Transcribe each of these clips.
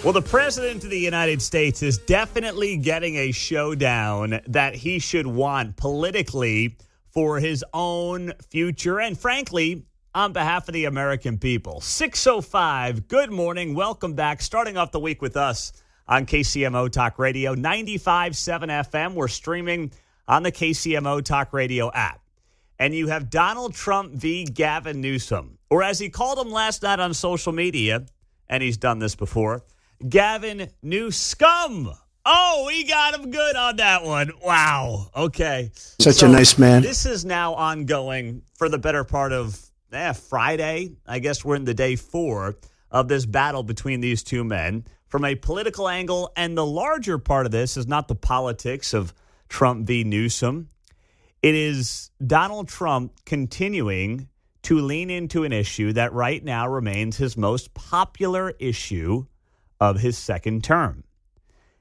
Well, the president of the United States is definitely getting a showdown that he should want politically for his own future and, frankly, on behalf of the American people. 6:05, good morning. Welcome back. Starting off the week with us on KCMO Talk Radio, 95.7 FM. We're streaming on the KCMO Talk Radio app. And you have Donald Trump v. Gavin Newsom, or as he called him last night on social media, and he's done this before, Gavin Newscum. Oh, we got him good on that one. Wow. Okay. Such a nice man. This is now ongoing for the better part of Friday. I guess we're in the day 4 of this battle between these two men from a political angle. And the larger part of this is not the politics of Trump v. Newsom. It is Donald Trump continuing to lean into an issue that right now remains his most popular issue of his second term.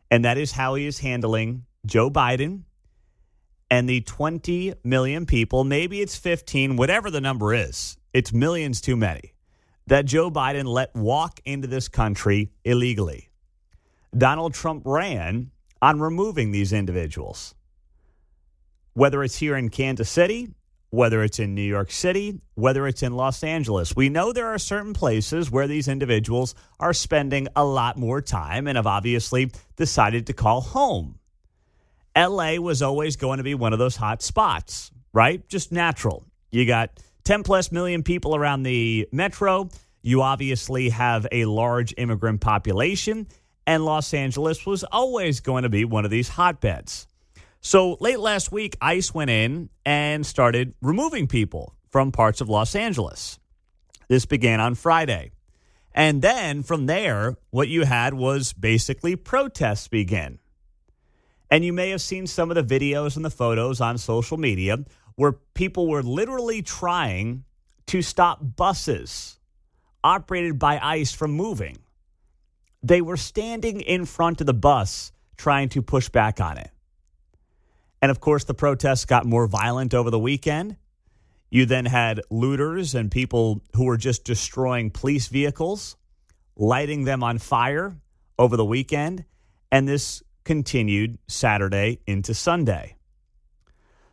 And that is how he is handling Joe Biden and the 20 million people, maybe it's 15, whatever the number is, it's millions too many, that Joe Biden let walk into this country illegally. Donald Trump ran on removing these individuals. Whether it's here in Kansas City, whether it's in New York City, whether it's in Los Angeles. We know there are certain places where these individuals are spending a lot more time and have obviously decided to call home. LA was always going to be one of those hot spots, right? Just natural. You got 10 plus million people around the metro. You obviously have a large immigrant population, and Los Angeles was always going to be one of these hotbeds. So late last week, ICE went in and started removing people from parts of Los Angeles. This began on Friday. And then from there, what you had was basically protests begin. And you may have seen some of the videos and the photos on social media where people were literally trying to stop buses operated by ICE from moving. They were standing in front of the bus trying to push back on it. And, of course, the protests got more violent over the weekend. You then had looters and people who were just destroying police vehicles, lighting them on fire over the weekend. And this continued Saturday into Sunday.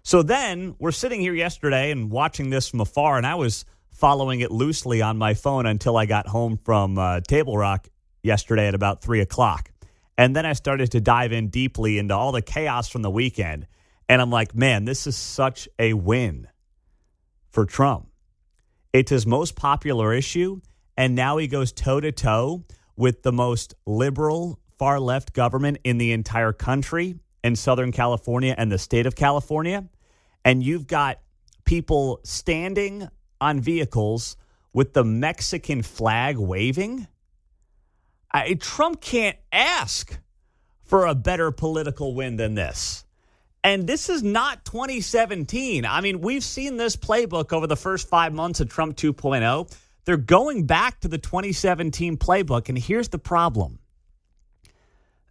So then we're sitting here yesterday and watching this from afar, and I was following it loosely on my phone until I got home from Table Rock yesterday at about 3 o'clock. And then I started to dive in deeply into all the chaos from the weekend. And I'm like, man, this is such a win for Trump. It's his most popular issue, and now he goes toe-to-toe with the most liberal, far-left government in the entire country, in Southern California and the state of California. And you've got people standing on vehicles with the Mexican flag waving. Trump can't ask for a better political win than this. And this is not 2017. I mean, we've seen this playbook over the first 5 months of Trump 2.0. They're going back to the 2017 playbook. And here's the problem.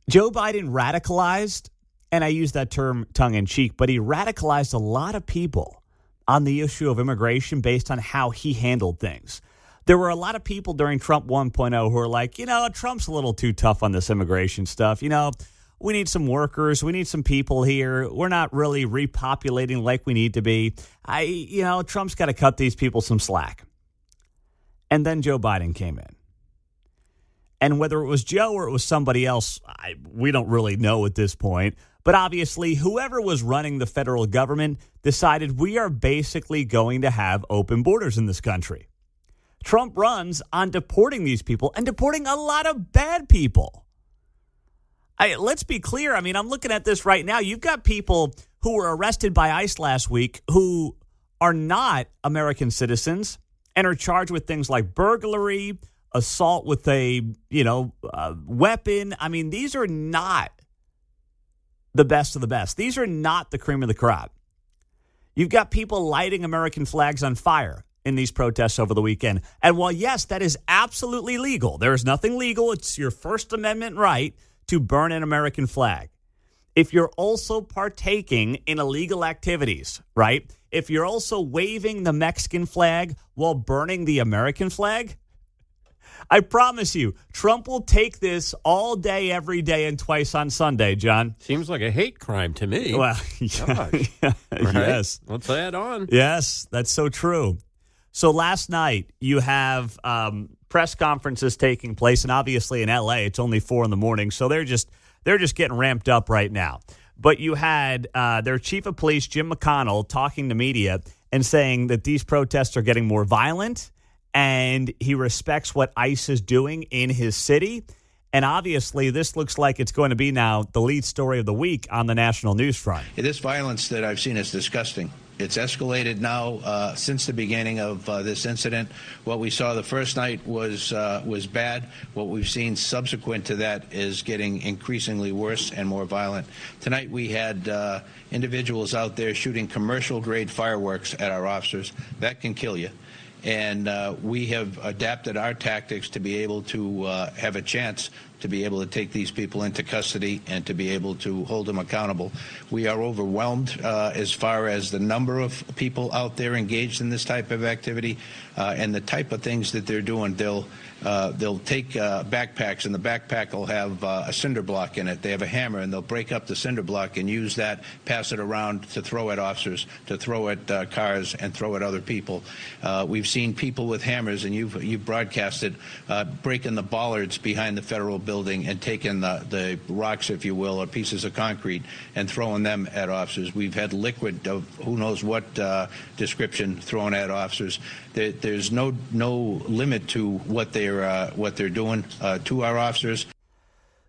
Joe Biden radicalized, and I use that term tongue-in-cheek, but he radicalized a lot of people on the issue of immigration based on how he handled things. There were a lot of people during Trump 1.0 who were like, Trump's a little too tough on this immigration stuff. We need some workers. We need some people here. We're not really repopulating like we need to be. Trump's got to cut these people some slack. And then Joe Biden came in. And whether it was Joe or it was somebody else, we don't really know at this point. But obviously, whoever was running the federal government decided we are basically going to have open borders in this country. Trump runs on deporting these people and deporting a lot of bad people. Let's be clear. I mean, I'm looking at this right now. You've got people who were arrested by ICE last week who are not American citizens and are charged with things like burglary, assault with a, weapon. I mean, these are not the best of the best. These are not the cream of the crop. You've got people lighting American flags on fire in these protests over the weekend. And while, yes, that is absolutely legal, there is nothing legal. It's your First Amendment right to burn an American flag. If you're also partaking in illegal activities, right? If you're also waving the Mexican flag while burning the American flag, I promise you, Trump will take this all day, every day, and twice on Sunday, John. Seems like a hate crime to me. Well, yeah, Right? yes. Let's add on. Yes, that's so true. So last night, you have press conferences taking place, and obviously in L.A., it's only 4 a.m, so they're just getting ramped up right now. But you had their chief of police, Jim McConnell, talking to media and saying that these protests are getting more violent, and he respects what ICE is doing in his city. And obviously, this looks like it's going to be now the lead story of the week on the national news front. This violence that I've seen is disgusting. It's escalated now since the beginning of this incident. What we saw the first night was bad. What we've seen subsequent to that is getting increasingly worse and more violent. Tonight we had individuals out there shooting commercial-grade fireworks at our officers. That can kill you. And we have adapted our tactics to be able to have a chance to be able to take these people into custody and to be able to hold them accountable. We are overwhelmed as far as the number of people out there engaged in this type of activity and the type of things that they're doing. They'll take backpacks, and the backpack will have a cinder block in it. They have a hammer, and they'll break up the cinder block and use that, pass it around to throw at officers, to throw at cars, and throw at other people. We've seen people with hammers, and you've broadcasted, breaking the bollards behind the federal building and taking the rocks, if you will, or pieces of concrete, and throwing them at officers. We've had liquid of who knows what description thrown at officers. There's no limit to what they're doing to our officers.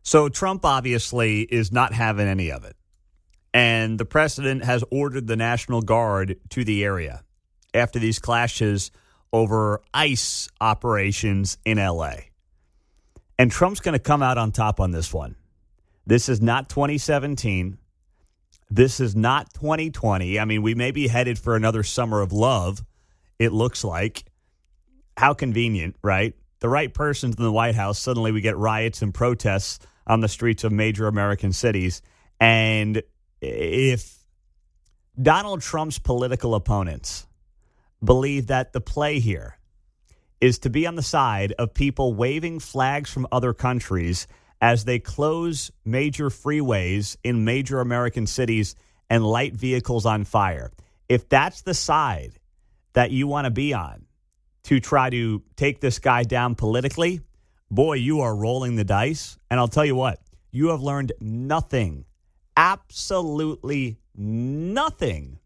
So Trump obviously is not having any of it. And the president has ordered the National Guard to the area after these clashes over ICE operations in L.A. And Trump's going to come out on top on this one. This is not 2017. This is not 2020. I mean, we may be headed for another summer of love, it looks like. How convenient, right? The right person's in the White House. Suddenly we get riots and protests on the streets of major American cities. And if Donald Trump's political opponents believe that the play here is to be on the side of people waving flags from other countries as they close major freeways in major American cities and light vehicles on fire, if that's the side that you want to be on to try to take this guy down politically, boy, you are rolling the dice. And I'll tell you what, you have learned nothing, absolutely nothing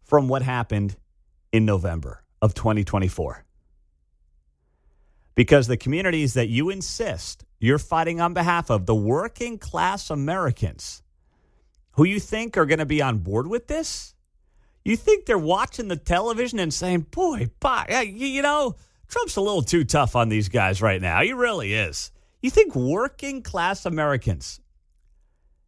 from what happened in November of 2024. Because the communities that you insist you're fighting on behalf of, the working class Americans who you think are going to be on board with this, you think they're watching the television and saying, boy, you know, Trump's a little too tough on these guys right now. He really is. You think working class Americans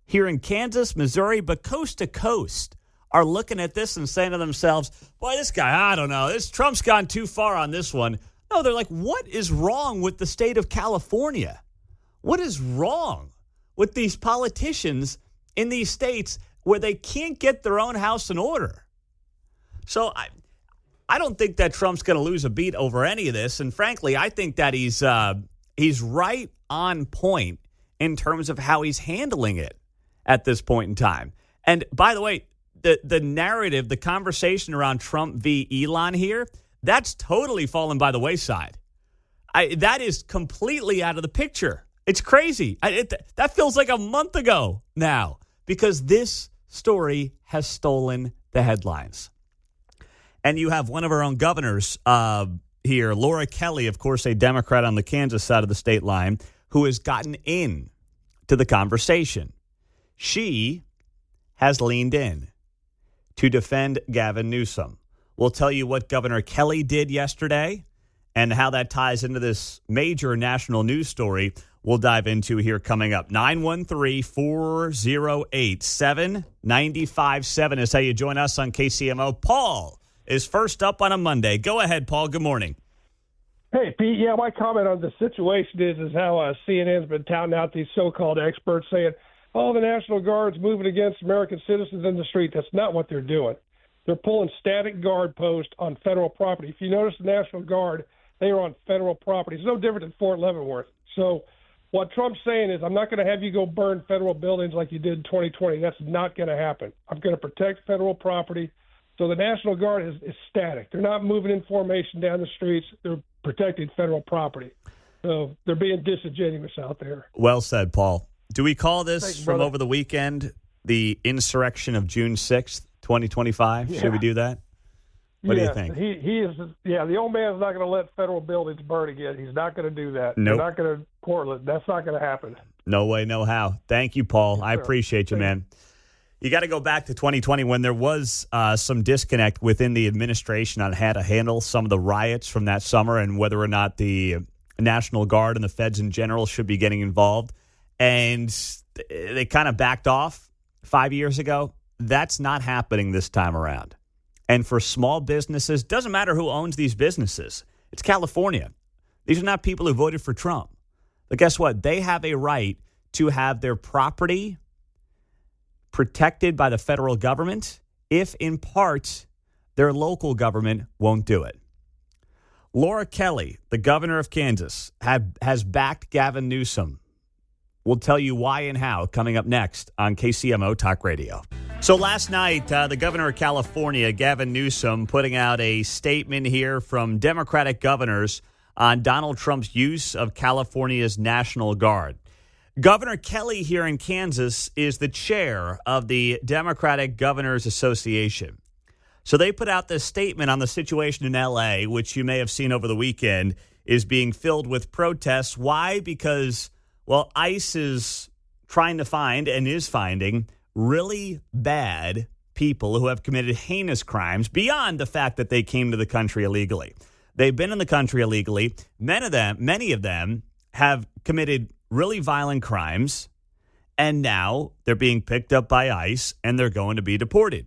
here in Kansas, Missouri, but coast to coast are looking at this and saying to themselves, boy, this guy, I don't know, Trump's gone too far on this one. No, they're like, what is wrong with the state of California? What is wrong with these politicians in these states where they can't get their own house in order? So I don't think that Trump's going to lose a beat over any of this. And frankly, I think that he's right on point in terms of how he's handling it at this point in time. And by the way, the narrative, the conversation around Trump v. Elon here, that's totally fallen by the wayside. That is completely out of the picture. It's crazy. That feels like a month ago now because this story has stolen the headlines. And you have one of our own governors here, Laura Kelly, of course, a Democrat on the Kansas side of the state line, who has gotten in to the conversation. She has leaned in to defend Gavin Newsom. We'll tell you what Governor Kelly did yesterday and how that ties into this major national news story we'll dive into here coming up. 913-408-7957 is how you join us on KCMO. Paul is first up on a Monday. Go ahead, Paul. Good morning. Hey, Pete. Yeah, my comment on the situation is how CNN's been touting out these so-called experts saying, oh, the National Guard's moving against American citizens in the street. That's not what they're doing. They're pulling static guard posts on federal property. If you notice, the National Guard they are on federal property. It's no different than Fort Leavenworth. So what Trump's saying is, I'm not going to have you go burn federal buildings like you did in 2020. That's not going to happen. I'm going to protect federal property. So the National Guard is static. They're not moving in formation down the streets. They're protecting federal property. So they're being disingenuous out there. Well said, Paul. Do we call this Thanks, from brother. over the weekend the insurrection of June 6th, 2025? Yeah. Should we do that? What do you think? He is. Yeah, the old man's not going to let federal buildings burn again. He's not going to do that. Nope. They're not going to Portland. That's not going to happen. No way, no how. Thank you, Paul. Yes, I sir. appreciate you, Thank man. You got to go back to 2020 when there was some disconnect within the administration on how to handle some of the riots from that summer and whether or not the National Guard and the feds in general should be getting involved. And they kind of backed off 5 years ago. That's not happening this time around. And for small businesses, doesn't matter who owns these businesses. It's California. These are not people who voted for Trump. But guess what? They have a right to have their property protected by the federal government if, in part, their local government won't do it. Laura Kelly, the governor of Kansas, has backed Gavin Newsom. We'll tell you why and how coming up next on KCMO Talk Radio. So last night, the governor of California, Gavin Newsom, putting out a statement here from Democratic governors on Donald Trump's use of California's National Guard. Governor Kelly here in Kansas is the chair of the Democratic Governors Association. So they put out this statement on the situation in L.A., which you may have seen over the weekend, is being filled with protests. Why? Because, well, ICE is trying to find and is finding really bad people who have committed heinous crimes beyond the fact that they came to the country illegally. They've been in the country illegally. Many of them have committed really violent crimes, and now they're being picked up by ICE and they're going to be deported.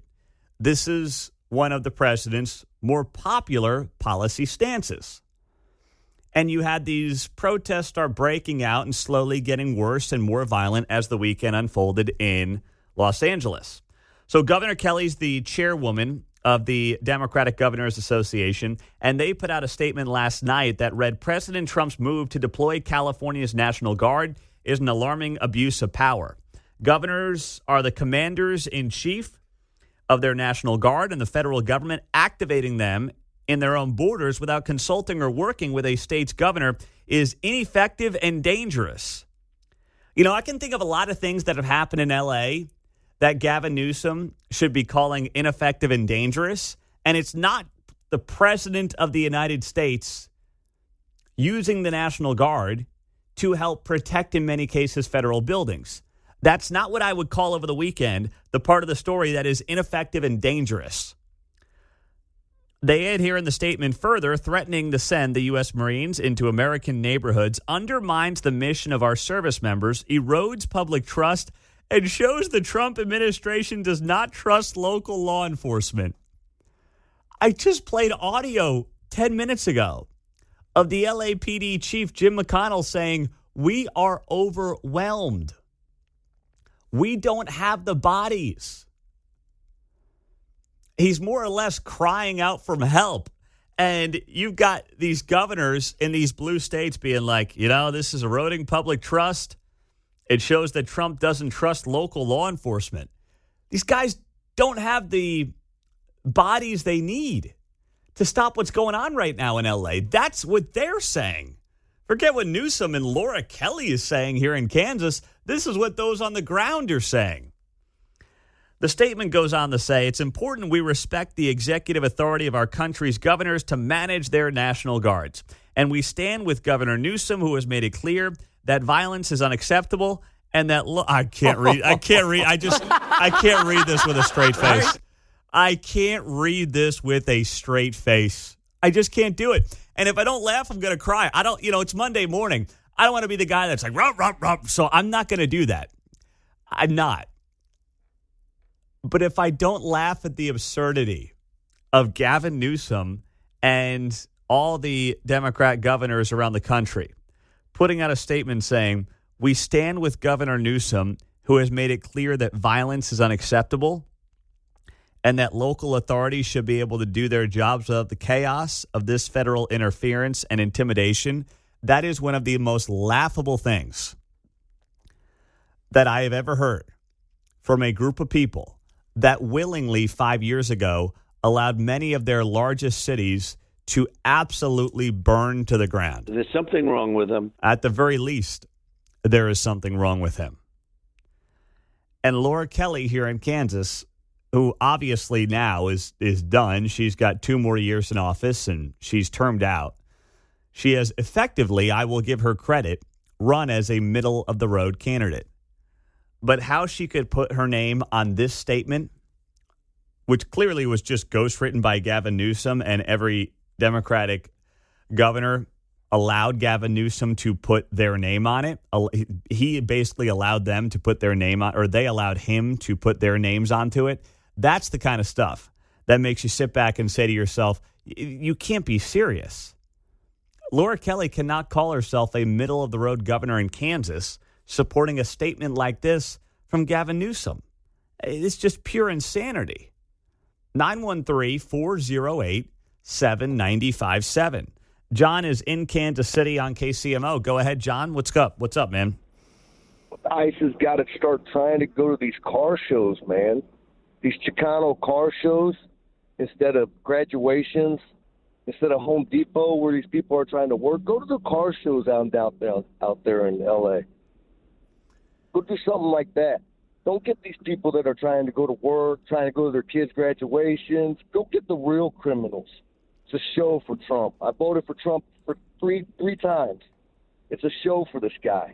This is one of the president's more popular policy stances. And you had these protests start breaking out and slowly getting worse and more violent as the weekend unfolded in Los Angeles. So Governor Kelly's the chairwoman of the Democratic Governors Association, and they put out a statement last night that read, President Trump's move to deploy California's National Guard is an alarming abuse of power. Governors are the commanders-in-chief of their National Guard, and the federal government activating them in their own borders without consulting or working with a state's governor is ineffective and dangerous. You know, I can think of a lot of things that have happened in L.A. that Gavin Newsom should be calling ineffective and dangerous, and it's not the president of the United States using the National Guard to help protect, in many cases, federal buildings. That's not what I would call over the weekend the part of the story that is ineffective and dangerous. They add here in the statement further, threatening to send the U.S. Marines into American neighborhoods undermines the mission of our service members, erodes public trust, and shows the Trump administration does not trust local law enforcement. I just played audio 10 minutes ago of the LAPD chief, Jim McConnell, saying, we are overwhelmed. We don't have the bodies. He's more or less crying out for help. And you've got these governors in these blue states being like, you know, this is eroding public trust. It shows that Trump doesn't trust local law enforcement. These guys don't have the bodies they need to stop what's going on right now in L.A. That's what they're saying. Forget what Newsom and Laura Kelly is saying here in Kansas. This is what those on the ground are saying. The statement goes on to say, it's important we respect the executive authority of our country's governors to manage their National Guards. And we stand with Governor Newsom, who has made it clear that violence is unacceptable and that I can't read this with a straight face. I can't read this with a straight face. I just can't do it. And if I don't laugh, I'm going to cry. It's Monday morning. I don't want to be the guy that's like, rump, rump, rump. So I'm not going to do that. I'm not. But if I don't laugh at the absurdity of Gavin Newsom and all the Democrat governors around the country putting out a statement saying, we stand with Governor Newsom, who has made it clear that violence is unacceptable and that local authorities should be able to do their jobs without the chaos of this federal interference and intimidation, that is one of the most laughable things that I have ever heard from a group of people that willingly 5 years ago allowed many of their largest cities to absolutely burn to the ground. There's something wrong with him. At the very least, there is something wrong with him. And Laura Kelly here in Kansas, who obviously now is done. She's got 2 more years in office and she's termed out. She has effectively, I will give her credit, run as a middle-of-the-road candidate. But how she could put her name on this statement, which clearly was just ghostwritten by Gavin Newsom, and every Democratic governor allowed Gavin Newsom to put their name on it. He basically allowed them to put their name on, or they allowed him to put their names onto it. That's the kind of stuff that makes you sit back and say to yourself, you can't be serious. Laura Kelly cannot call herself a middle-of-the-road governor in Kansas supporting a statement like this from Gavin Newsom. It's just pure insanity. 913-408-7957. John is in Kansas City on KCMO. Go ahead, John. What's up? What's up, man? ICE has got to start trying to go to these car shows, man. These Chicano car shows instead of graduations, instead of Home Depot where these people are trying to work. Go to the car shows out there in L.A. Go do something like that. Don't get these people that are trying to go to work, trying to go to their kids' graduations. Go get the real criminals. It's a show for Trump. I voted for Trump for three times. It's a show for this guy.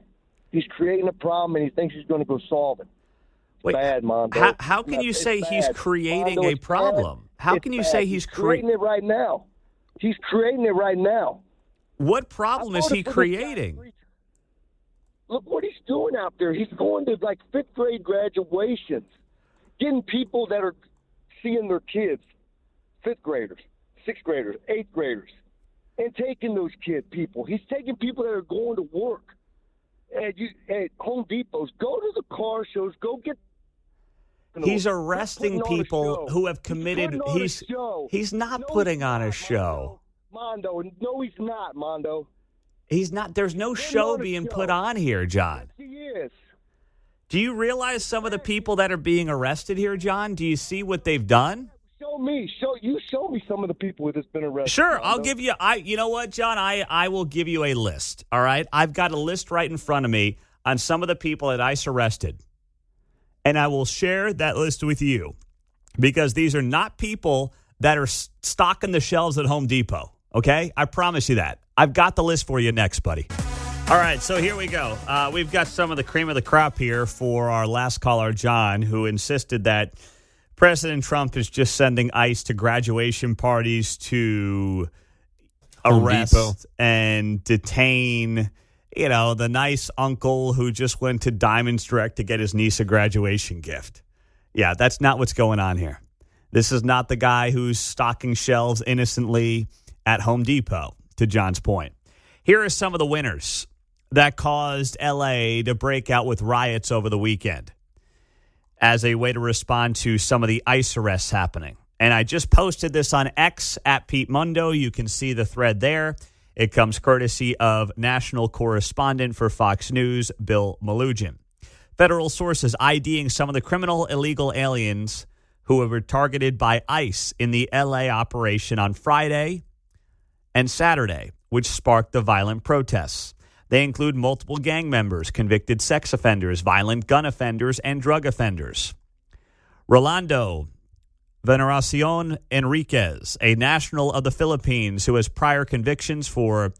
He's creating a problem, and he thinks he's going to go solve it. Wait, bad, Mondo. How can you say he's creating a problem? How can you say he's creating it right now? He's creating it right now. What problem is he creating? Look what he's doing out there. He's going to, like, 5th grade graduations, getting people that are seeing their kids, 5th graders, 6th graders, 8th graders, and taking those people. He's taking people that are going to work at Home Depots. Go to the car shows. Go get. He's arresting people who have committed. He's not putting on a show. Mondo. No, he's not, Mondo. He's not. There's no show being put on here, John. Yes, he is. Do you realize some of the people that are being arrested here, John? Do you see what they've done? Show me some of the people that's been arrested. Sure, Mondo. I'll give you. You know what, John? I will give you a list. All right, I've got a list right in front of me on some of the people that ICE arrested, and I will share that list with you because these are not people that are stocking the shelves at Home Depot. Okay, I promise you that. I've got the list for you next, buddy. All right, so here we go. We've got some of the cream of the crop here for our last caller, John, who insisted that President Trump is just sending ICE to graduation parties to arrest and detain, the nice uncle who just went to Diamonds Direct to get his niece a graduation gift. Yeah, that's not what's going on here. This is not the guy who's stocking shelves innocently at Home Depot, to John's point. Here are some of the winners that caused L.A. to break out with riots over the weekend as a way to respond to some of the ICE arrests happening. And I just posted this on X at Pete Mundo. You can see the thread there. It comes courtesy of national correspondent for Fox News, Bill Malugin. Federal sources IDing some of the criminal illegal aliens who were targeted by ICE in the L.A. operation on Friday and Saturday, which sparked the violent protests. They include multiple gang members, convicted sex offenders, violent gun offenders, and drug offenders. Rolando Veneracion Enriquez, a national of the Philippines who has prior convictions for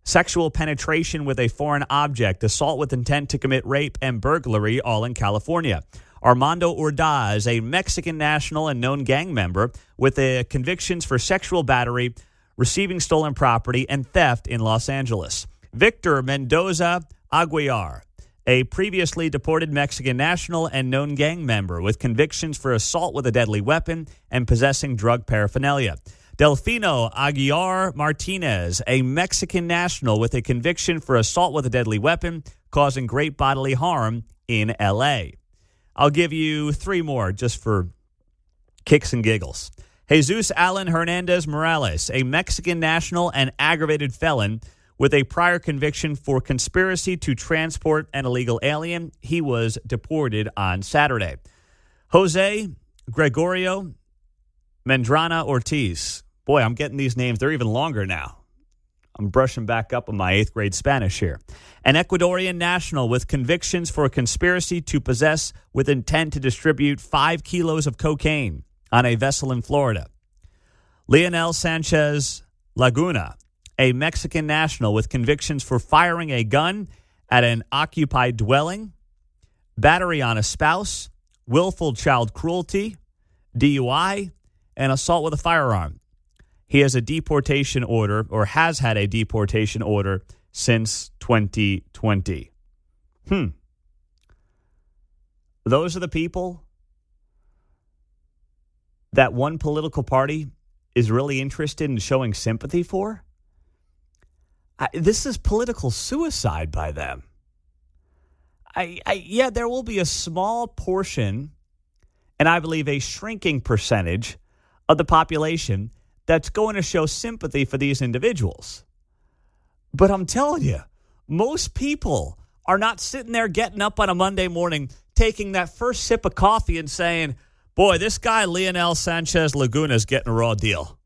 sexual penetration with a foreign object, assault with intent to commit rape, and burglary, all in California. Armando Ordaz, a Mexican national and known gang member with convictions for sexual battery, receiving stolen property, and theft in Los Angeles. Victor Mendoza Aguiar, a previously deported Mexican national and known gang member with convictions for assault with a deadly weapon and possessing drug paraphernalia. Delfino Aguiar Martinez, a Mexican national with a conviction for assault with a deadly weapon causing great bodily harm in L.A. I'll give you three more just for Kicks and giggles. Jesus Alan Hernandez Morales, a Mexican national and aggravated felon with a prior conviction for conspiracy to transport an illegal alien. He was deported on Saturday. Jose Gregorio Mendrana Ortiz. Boy, I'm getting these names. They're even longer now. I'm brushing back up on my 8th grade Spanish here. An Ecuadorian national with convictions for a conspiracy to possess with intent to distribute 5 kilos of cocaine on a vessel in Florida. Leonel Sanchez Laguna, a Mexican national with convictions for firing a gun at an occupied dwelling, battery on a spouse, willful child cruelty, DUI, and assault with a firearm. He has a deportation order, or has had a deportation order since 2020. Those are the people that one political party is really interested in showing sympathy for? This is political suicide by them. Yeah, there will be a small portion, and I believe a shrinking percentage of the population that's going to show sympathy for these individuals. But I'm telling you, most people are not sitting there getting up on a Monday morning, taking that first sip of coffee and saying, boy, this guy, Leonel Sanchez Laguna, is getting a raw deal.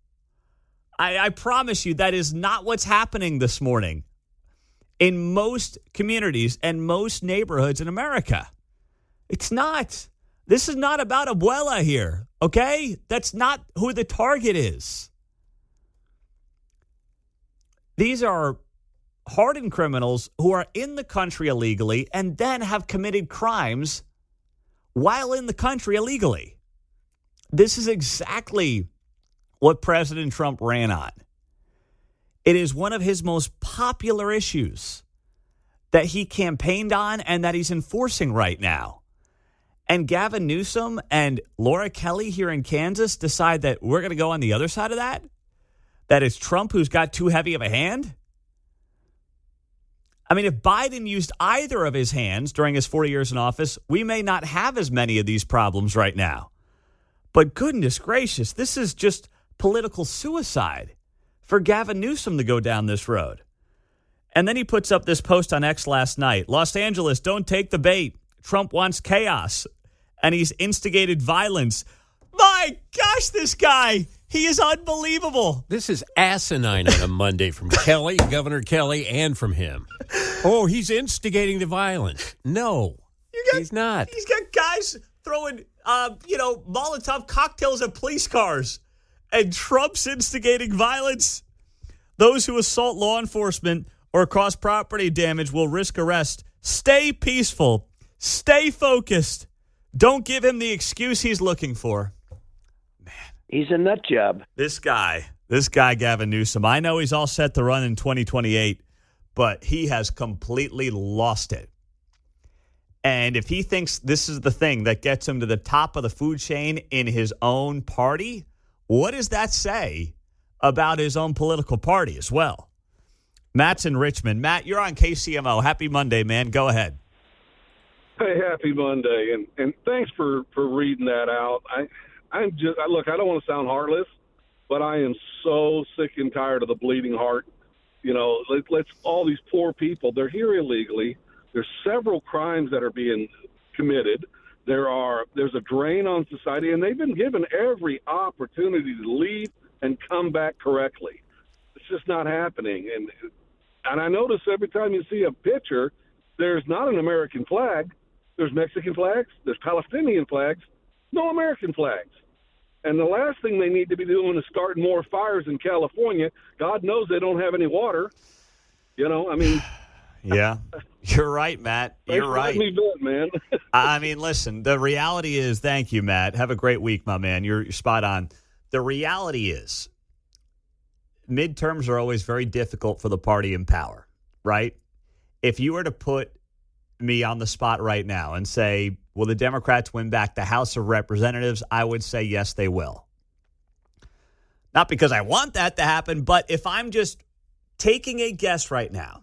I promise you that is not what's happening this morning in most communities and most neighborhoods in America. It's not. This is not about Abuela here, okay? That's not who the target is. These are hardened criminals who are in the country illegally and then have committed crimes while in the country illegally. This is exactly what President Trump ran on. It is one of his most popular issues that he campaigned on and that he's enforcing right now. And Gavin Newsom and Laura Kelly here in Kansas decide that we're going to go on the other side of that? That it's Trump who's got too heavy of a hand? I mean, if Biden used either of his hands during his 4 years in office, we may not have as many of these problems right now. But goodness gracious, this is just political suicide for Gavin Newsom to go down this road. And then he puts up this post on X last night. Los Angeles, don't take the bait. Trump wants chaos, and he's instigated violence. My gosh, this guy, he is unbelievable. This is asinine on a Monday from Kelly, Governor Kelly, and from him. Oh, he's instigating the violence. No, he's not. He's got guys throwing, Molotov cocktails at police cars, and Trump's instigating violence. Those who assault law enforcement or cause property damage will risk arrest. Stay peaceful. Stay focused. Don't give him the excuse he's looking for. Man. He's a nut job. This guy, Gavin Newsom, I know he's all set to run in 2028, but he has completely lost it. And if he thinks this is the thing that gets him to the top of the food chain in his own party, what does that say about his own political party as well? Matt's in Richmond. Matt, you're on KCMO. Happy Monday, man. Go ahead. Hey, happy Monday, and thanks for reading that out. I don't want to sound heartless, but I am so sick and tired of the bleeding heart. You know, let's all these poor people, they're here illegally. There's several crimes that are being committed. There's a drain on society, and they've been given every opportunity to leave and come back correctly. It's just not happening. And I notice every time you see a picture, there's not an American flag. There's Mexican flags. There's Palestinian flags. No American flags. And the last thing they need to be doing is starting more fires in California. God knows they don't have any water. You know, I mean. Yeah, you're right, Matt. You're right. Me do it, man. I mean, listen, the reality is, thank you, Matt. Have a great week, my man. You're spot on. The reality is, midterms are always very difficult for the party in power, right? If you were to put me on the spot right now and say, will the Democrats win back the House of Representatives? I would say yes, they will. Not because I want that to happen, but if I'm just taking a guess right now,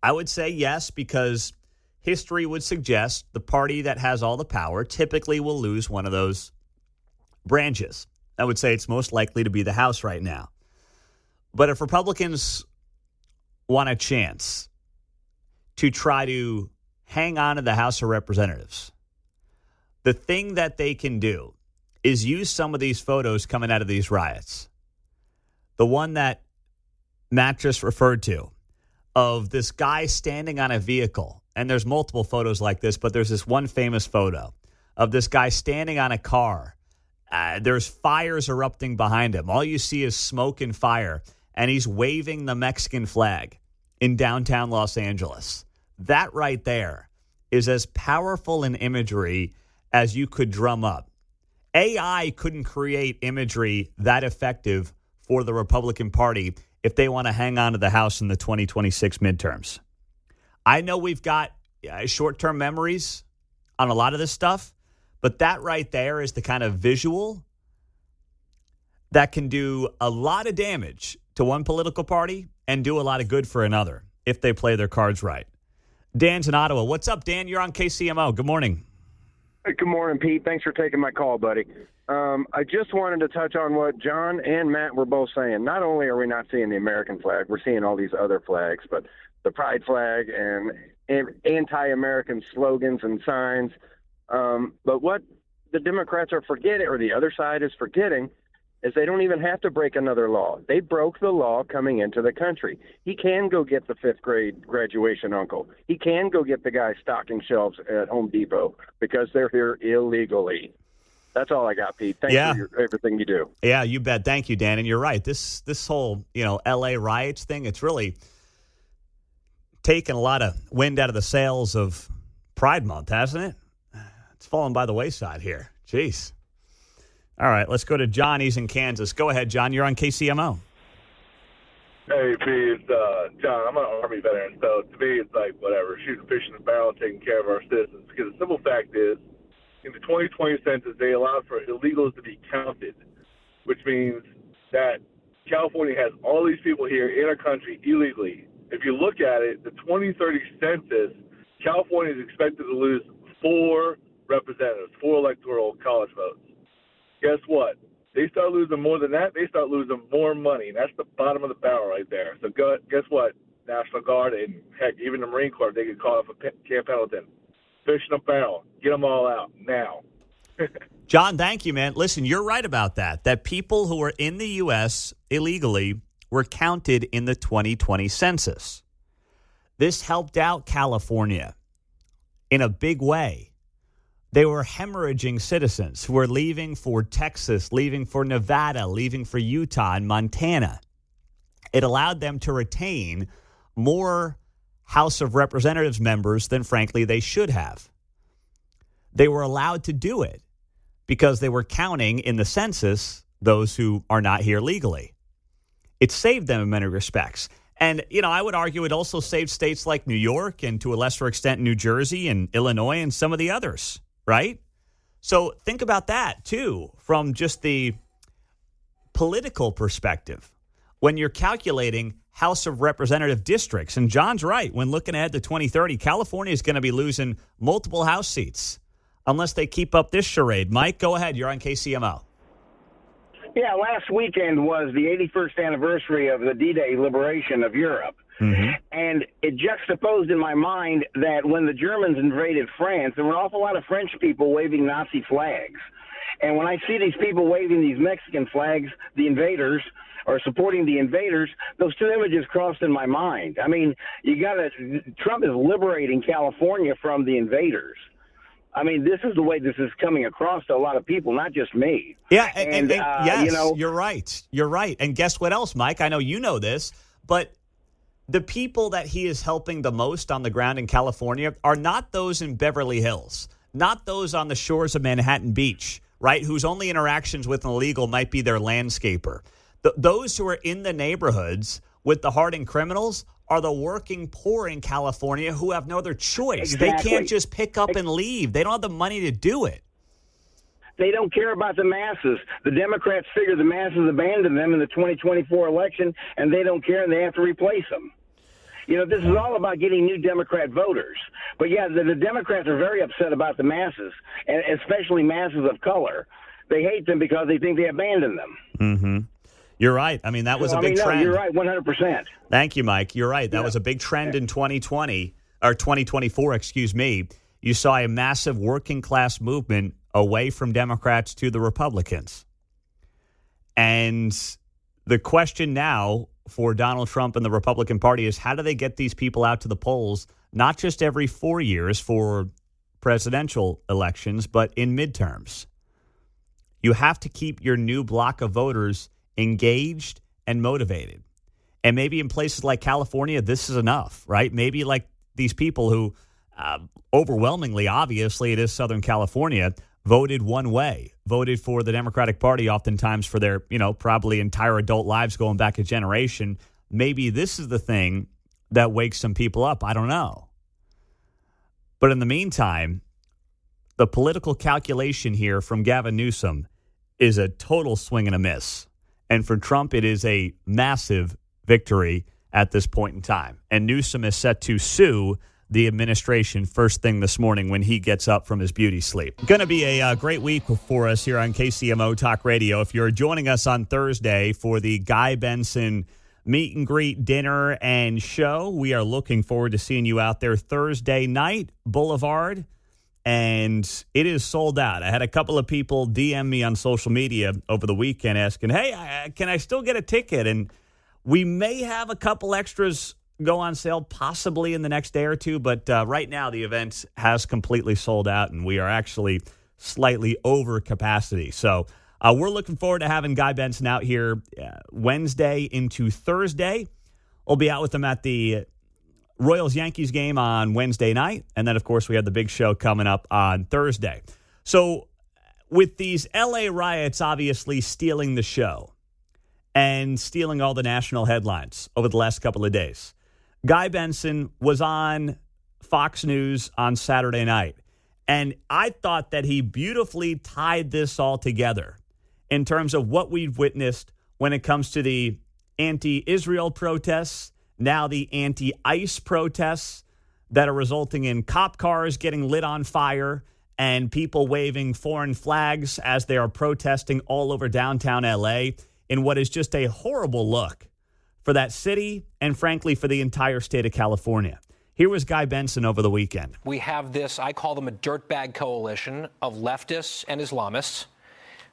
I would say yes, because history would suggest the party that has all the power typically will lose one of those branches. I would say it's most likely to be the House right now. But if Republicans want a chance to try to hang on to the House of Representatives, the thing that they can do is use some of these photos coming out of these riots. The one that Matt just referred to of this guy standing on a vehicle, and there's multiple photos like this, but there's this one famous photo of this guy standing on a car. There's fires erupting behind him. All you see is smoke and fire, and he's waving the Mexican flag in downtown Los Angeles. That right there is as powerful an imagery as you could drum up. AI couldn't create imagery that effective for the Republican Party if they want to hang on to the House in the 2026 midterms. I know we've got short-term memories on a lot of this stuff, but that right there is the kind of visual that can do a lot of damage to one political party and do a lot of good for another if they play their cards right. Dan's in Ottawa. What's up, Dan? You're on KCMO. Good morning. Hey, good morning, Pete. Thanks for taking my call, buddy. I just wanted to touch on what John and Matt were both saying. Not only are we not seeing the American flag, we're seeing all these other flags, but the pride flag and anti-American slogans and signs. But what the Democrats are forgetting, or the other side is forgetting, is they don't even have to break another law. They broke the law coming into the country. He can go get the fifth grade graduation uncle. He can go get the guy stocking shelves at Home Depot because they're here illegally. That's all I got, Pete. Thanks for everything you do. Yeah, you bet. Thank you, Dan. And you're right. This whole, L.A. riots thing, it's really taken a lot of wind out of the sails of Pride Month, hasn't it? It's fallen by the wayside here. Jeez. All right, let's go to John. He's in Kansas. Go ahead, John. You're on KCMO. Hey, Pete. It's John. I'm an Army veteran, so to me it's like whatever, shooting fish in the barrel, taking care of our citizens. Because the simple fact is, in the 2020 census, they allowed for illegals to be counted, which means that California has all these people here in our country illegally. If you look at it, the 2030 census, California is expected to lose 4 representatives, 4 electoral college votes. Guess what? They start losing more than that, they start losing more money. And that's the bottom of the barrel right there. So guess what? National Guard and, heck, even the Marine Corps, they get caught up for Camp Pendleton. Fish in a barrel. Get them all out now. John, thank you, man. Listen, you're right about that people who are in the U.S. illegally were counted in the 2020 census. This helped out California in a big way. They were hemorrhaging citizens who were leaving for Texas, leaving for Nevada, leaving for Utah and Montana. It allowed them to retain more House of Representatives members than, frankly, they should have. They were allowed to do it because they were counting in the census those who are not here legally. It saved them in many respects. And, I would argue it also saved states like New York and, to a lesser extent, New Jersey and Illinois and some of the others, right? So think about that, too, from just the political perspective. When you're calculating House of Representative districts, and John's right, when looking ahead to 2030, California is going to be losing multiple House seats unless they keep up this charade. Mike, go ahead. You're on KCMO. Yeah, last weekend was the 81st anniversary of the D-Day liberation of Europe. Mm-hmm. And it juxtaposed in my mind that when the Germans invaded France, there were an awful lot of French people waving Nazi flags. And when I see these people waving these Mexican flags, the invaders, or supporting the invaders, those two images crossed in my mind. I mean, Trump is liberating California from the invaders. I mean, this is the way this is coming across to a lot of people, not just me. Yeah, and yes, you're right. You're right. And guess what else, Mike? I know you know this, but the people that he is helping the most on the ground in California are not those in Beverly Hills, not those on the shores of Manhattan Beach, right, whose only interactions with an illegal might be their landscaper. Those who are in the neighborhoods with the hardened criminals are the working poor in California who have no other choice. Exactly. They can't just pick up and leave. They don't have the money to do it. They don't care about the masses. The Democrats figure the masses abandoned them in the 2024 election, and they don't care, and they have to replace them. This is all about getting new Democrat voters. But, yeah, the Democrats are very upset about the masses, and especially masses of color. they hate them because they think they abandoned them. Mm-hmm. You're right. I mean, that was a big trend. No, you're right, 100%. Thank you, Mike. You're right. That was a big trend in 2020, or 2024, excuse me. You saw a massive working class movement away from Democrats to the Republicans. And the question now for Donald Trump and the Republican Party is, how do they get these people out to the polls, not just every 4 years for presidential elections, but in midterms? You have to keep your new block of voters engaged and motivated. And maybe in places like California, this is enough, right? Maybe like these people who overwhelmingly, obviously, it is Southern California, voted one way, voted for the Democratic Party oftentimes for their, probably entire adult lives going back a generation. Maybe this is the thing that wakes some people up. I don't know. But in the meantime, the political calculation here from Gavin Newsom is a total swing and a miss. And for Trump, it is a massive victory at this point in time. And Newsom is set to sue the administration first thing this morning when he gets up from his beauty sleep. Going to be a great week for us here on KCMO Talk Radio. If you're joining us on Thursday for the Guy Benson meet and greet dinner and show, we are looking forward to seeing you out there Thursday night, Boulevard. And it is sold out. I had a couple of people DM me on social media over the weekend asking, hey, can I still get a ticket? And we may have a couple extras go on sale possibly in the next day or two. But right now, the event has completely sold out, and we are actually slightly over capacity. So we're looking forward to having Guy Benson out here Wednesday into Thursday. We'll be out with him at the Royals-Yankees game on Wednesday night. And then, of course, we have the big show coming up on Thursday. So with these L.A. riots obviously stealing the show and stealing all the national headlines over the last couple of days, Guy Benson was on Fox News on Saturday night. And I thought that he beautifully tied this all together in terms of what we've witnessed when it comes to the anti-Israel protests, now the anti-ICE protests that are resulting in cop cars getting lit on fire and people waving foreign flags as they are protesting all over downtown L.A. in what is just a horrible look for that city and, frankly, for the entire state of California. Here was Guy Benson over the weekend. We have this, I call them a dirtbag coalition of leftists and Islamists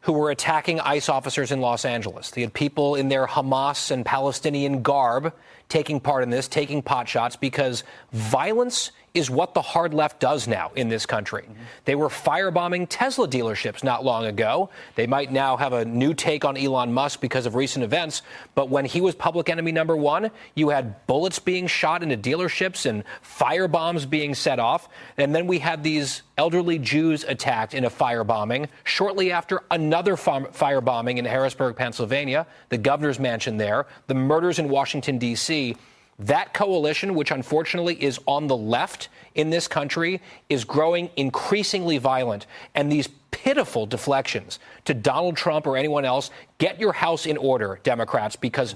who were attacking ICE officers in Los Angeles. They had people in their Hamas and Palestinian garb taking part in this, taking potshots, because violence is what the hard left does now in this country. They were firebombing Tesla dealerships not long ago. They might now have a new take on Elon Musk because of recent events. But when he was public enemy number one, you had bullets being shot into dealerships and firebombs being set off. And then we had these elderly Jews attacked in a firebombing. Shortly after, another firebombing in Harrisburg, Pennsylvania, the governor's mansion there, the murders in Washington, D.C. That coalition, which unfortunately is on the left in this country, is growing increasingly violent. And these pitiful deflections to Donald Trump or anyone else, get your house in order, Democrats, because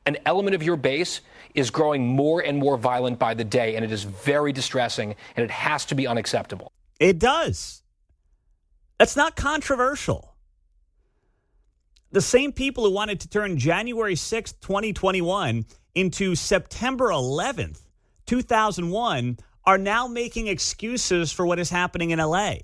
an element of your base is growing more and more violent by the day. And it is very distressing, and it has to be unacceptable. It does. That's not controversial. The same people who wanted to turn January 6th, 2021 into September 11th, 2001, are now making excuses for what is happening in L.A.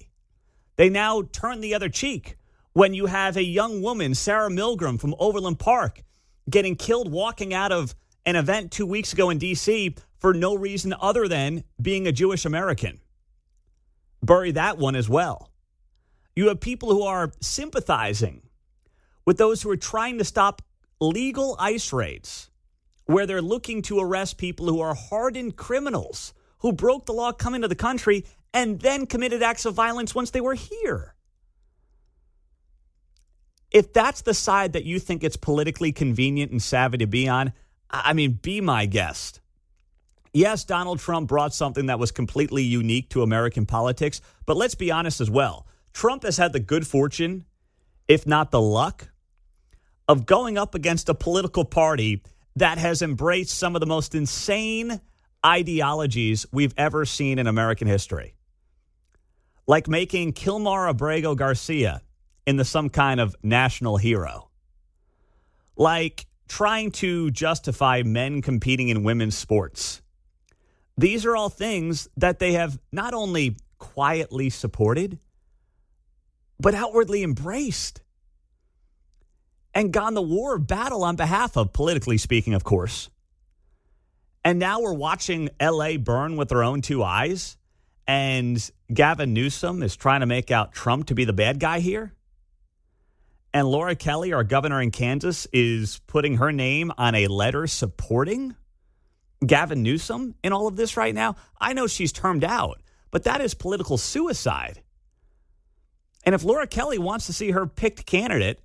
They now turn the other cheek when you have a young woman, Sarah Milgram from Overland Park, getting killed walking out of an event 2 weeks ago in D.C. for no reason other than being a Jewish American. Bury that one as well. You have people who are sympathizing with those who are trying to stop legal ICE raids, where they're looking to arrest people who are hardened criminals who broke the law coming to the country and then committed acts of violence once they were here. If that's the side that you think it's politically convenient and savvy to be on, I mean, be my guest. Yes, Donald Trump brought something that was completely unique to American politics, but let's be honest as well. Trump has had the good fortune, if not the luck, of going up against a political party that has embraced some of the most insane ideologies we've ever seen in American history. Like making Kilmar Abrego Garcia into some kind of national hero. Like trying to justify men competing in women's sports. These are all things that they have not only quietly supported, but outwardly embraced and gone the war of battle on behalf of, politically speaking, of course. And now we're watching L.A. burn with their own two eyes, and Gavin Newsom is trying to make out Trump to be the bad guy here. And Laura Kelly, our governor in Kansas, is putting her name on a letter supporting Gavin Newsom in all of this right now. I know she's termed out, but that is political suicide. And if Laura Kelly wants to see her picked candidate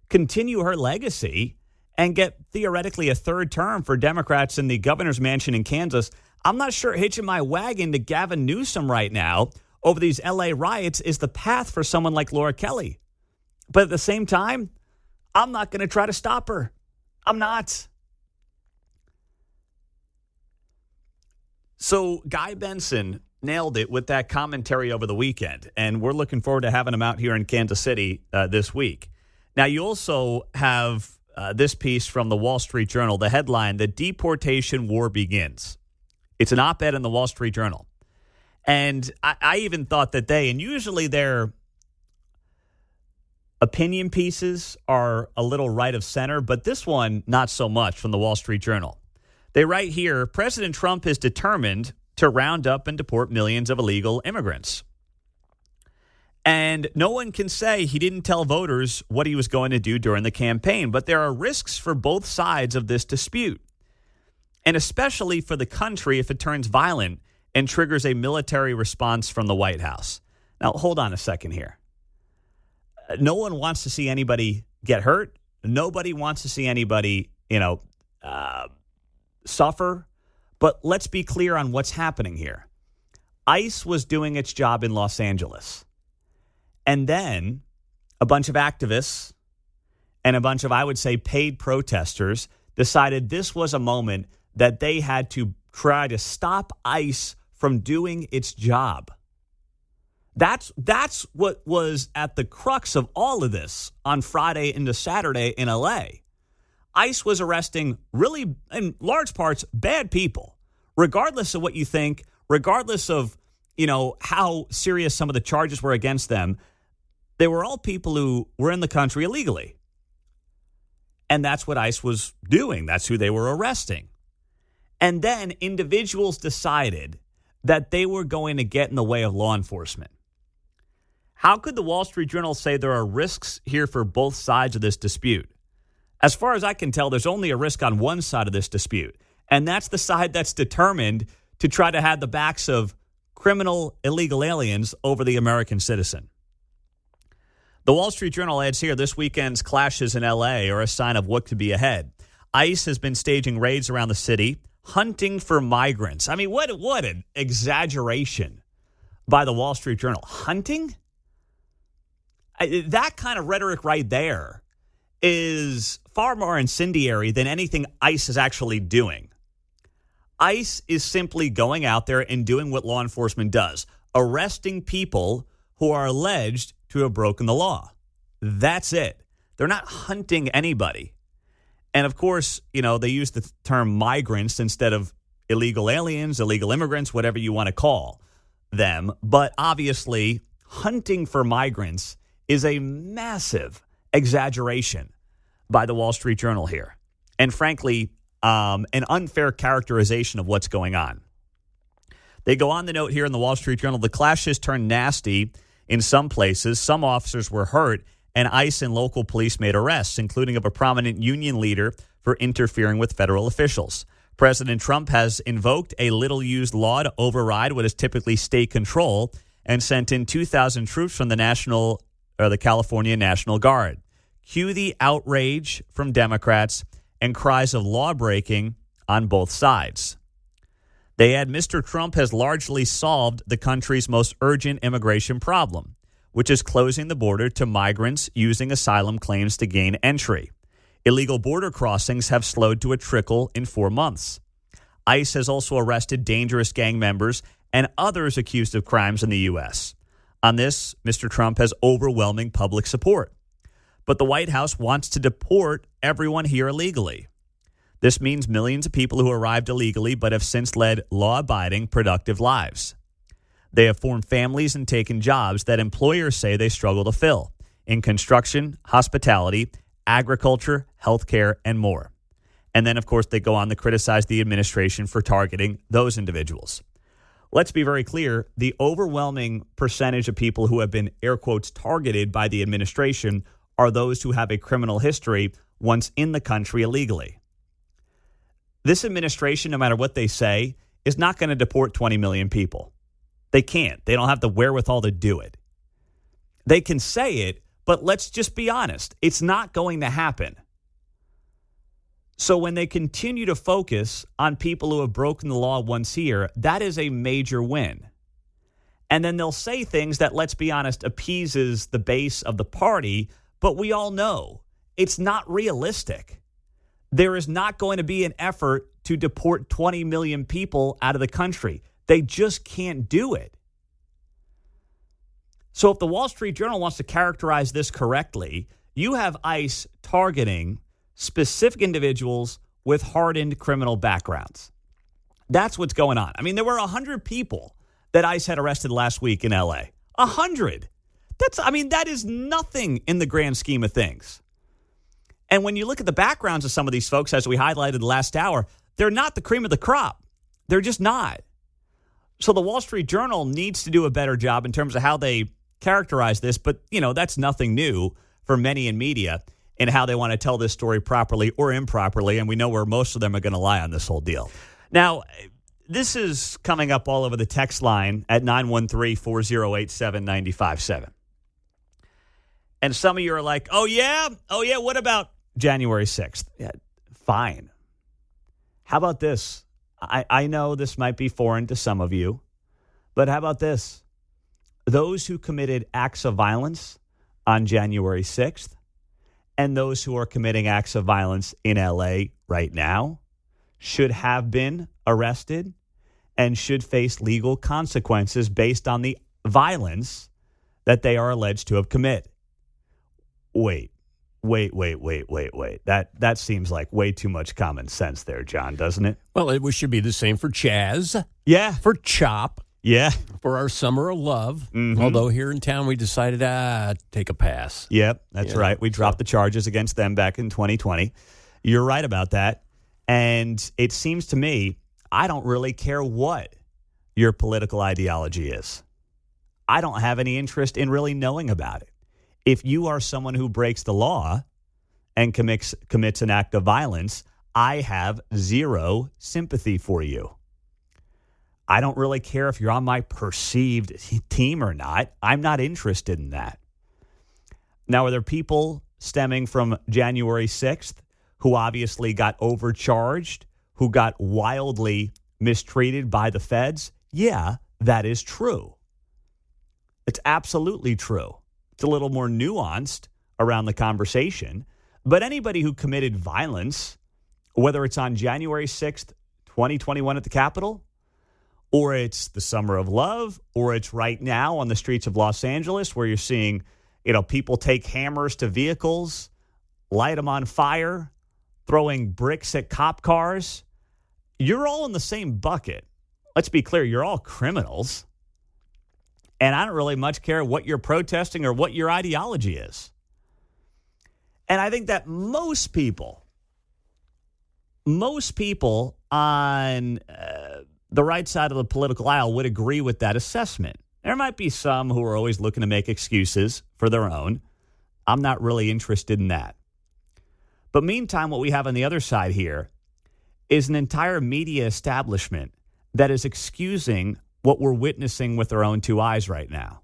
continue her legacy and get theoretically a third term for Democrats in the governor's mansion in Kansas, I'm not sure hitching my wagon to Gavin Newsom right now over these L.A. riots is the path for someone like Laura Kelly. But at the same time, I'm not going to try to stop her. I'm not. So Guy Benson nailed it with that commentary over the weekend, and we're looking forward to having him out here in Kansas City this week. Now, you also have this piece from the Wall Street Journal, the headline, "The Deportation War Begins." It's an op-ed in the Wall Street Journal. And I even thought that and usually their opinion pieces are a little right of center, but this one, not so much, from the Wall Street Journal. They write here, President Trump is determined to round up and deport millions of illegal immigrants. And no one can say he didn't tell voters what he was going to do during the campaign, but there are risks for both sides of this dispute, and especially for the country if it turns violent and triggers a military response from the White House. Now, hold on a second here. No one wants to see anybody get hurt. Nobody wants to see anybody, suffer. But let's be clear on what's happening here. ICE was doing its job in Los Angeles. And then a bunch of activists and a bunch of, I would say, paid protesters decided this was a moment that they had to try to stop ICE from doing its job. That's what was at the crux of all of this on Friday into Saturday in L.A. ICE was arresting really, in large parts, bad people, regardless of what you think, regardless of, how serious some of the charges were against them. They were all people who were in the country illegally. And that's what ICE was doing. That's who they were arresting. And then individuals decided that they were going to get in the way of law enforcement. How could the Wall Street Journal say there are risks here for both sides of this dispute? As far as I can tell, there's only a risk on one side of this dispute, and that's the side that's determined to try to have the backs of criminal illegal aliens over the American citizen. The Wall Street Journal adds here, this weekend's clashes in L.A. are a sign of what could be ahead. ICE has been staging raids around the city, hunting for migrants. I mean, what an exaggeration by the Wall Street Journal. Hunting? That kind of rhetoric right there is far more incendiary than anything ICE is actually doing. ICE is simply going out there and doing what law enforcement does, arresting people who are alleged to have broken the law. That's it. They're not hunting anybody. And of course, they use the term migrants instead of illegal aliens, illegal immigrants, whatever you want to call them. But obviously, hunting for migrants is a massive exaggeration by the Wall Street Journal here. And frankly, an unfair characterization of what's going on. They go on to note here in the Wall Street Journal, the clashes turned nasty in some places. Some officers were hurt, and ICE and local police made arrests, including of a prominent union leader for interfering with federal officials. President Trump has invoked a little-used law to override what is typically state control and sent in 2,000 troops from the California National Guard. Cue the outrage from Democrats and cries of law-breaking on both sides. They add, Mr. Trump has largely solved the country's most urgent immigration problem, which is closing the border to migrants using asylum claims to gain entry. Illegal border crossings have slowed to a trickle in 4 months. ICE has also arrested dangerous gang members and others accused of crimes in the U.S. On this, Mr. Trump has overwhelming public support. But the White House wants to deport everyone here illegally. This means millions of people who arrived illegally but have since led law-abiding, productive lives. They have formed families and taken jobs that employers say they struggle to fill in construction, hospitality, agriculture, healthcare, and more. And then, of course, they go on to criticize the administration for targeting those individuals. Let's be very clear. The overwhelming percentage of people who have been, air quotes, targeted by the administration are those who have a criminal history once in the country illegally. This administration, no matter what they say, is not going to deport 20 million people. They can't. They don't have the wherewithal to do it. They can say it, but let's just be honest. It's not going to happen. So when they continue to focus on people who have broken the law once here, that is a major win. And then they'll say things that, let's be honest, appeases the base of the party, but we all know it's not realistic. There is not going to be an effort to deport 20 million people out of the country. They just can't do it. So if the Wall Street Journal wants to characterize this correctly, you have ICE targeting specific individuals with hardened criminal backgrounds. That's what's going on. I mean, there were 100 people that ICE had arrested last week in L.A. 100. That is nothing in the grand scheme of things. And when you look at the backgrounds of some of these folks, as we highlighted last hour, they're not the cream of the crop. They're just not. So the Wall Street Journal needs to do a better job in terms of how they characterize this. But, that's nothing new for many in media and how they want to tell this story properly or improperly. And we know where most of them are going to lie on this whole deal. Now, this is coming up all over the text line at 913-408-7957. And some of you are like, oh, yeah, what about January 6th? Yeah, fine. How about this? I know this might be foreign to some of you, but how about this? Those who committed acts of violence on January 6th and those who are committing acts of violence in L.A. right now should have been arrested and should face legal consequences based on the violence that they are alleged to have committed. Wait. That seems like way too much common sense there, John, doesn't it? Well, it should be the same for Chaz. Yeah. For Chop. Yeah. For our Summer of Love. Mm-hmm. Although here in town we decided, take a pass. Yep, that's right. We dropped the charges against them back in 2020. You're right about that. And it seems to me, I don't really care what your political ideology is. I don't have any interest in really knowing about it. If you are someone who breaks the law and commits an act of violence, I have zero sympathy for you. I don't really care if you're on my perceived team or not. I'm not interested in that. Now, are there people stemming from January 6th who obviously got overcharged, who got wildly mistreated by the feds? Yeah, that is true. It's absolutely true. It's a little more nuanced around the conversation. But anybody who committed violence, whether it's on January 6th, 2021 at the Capitol, or it's the Summer of Love, or it's right now on the streets of Los Angeles where you're seeing, people take hammers to vehicles, light them on fire, throwing bricks at cop cars. You're all in the same bucket. Let's be clear, you're all criminals. And I don't really much care what you're protesting or what your ideology is. And I think that most people on the right side of the political aisle would agree with that assessment. There might be some who are always looking to make excuses for their own. I'm not really interested in that. But meantime, what we have on the other side here is an entire media establishment that is excusing what we're witnessing with our own two eyes right now.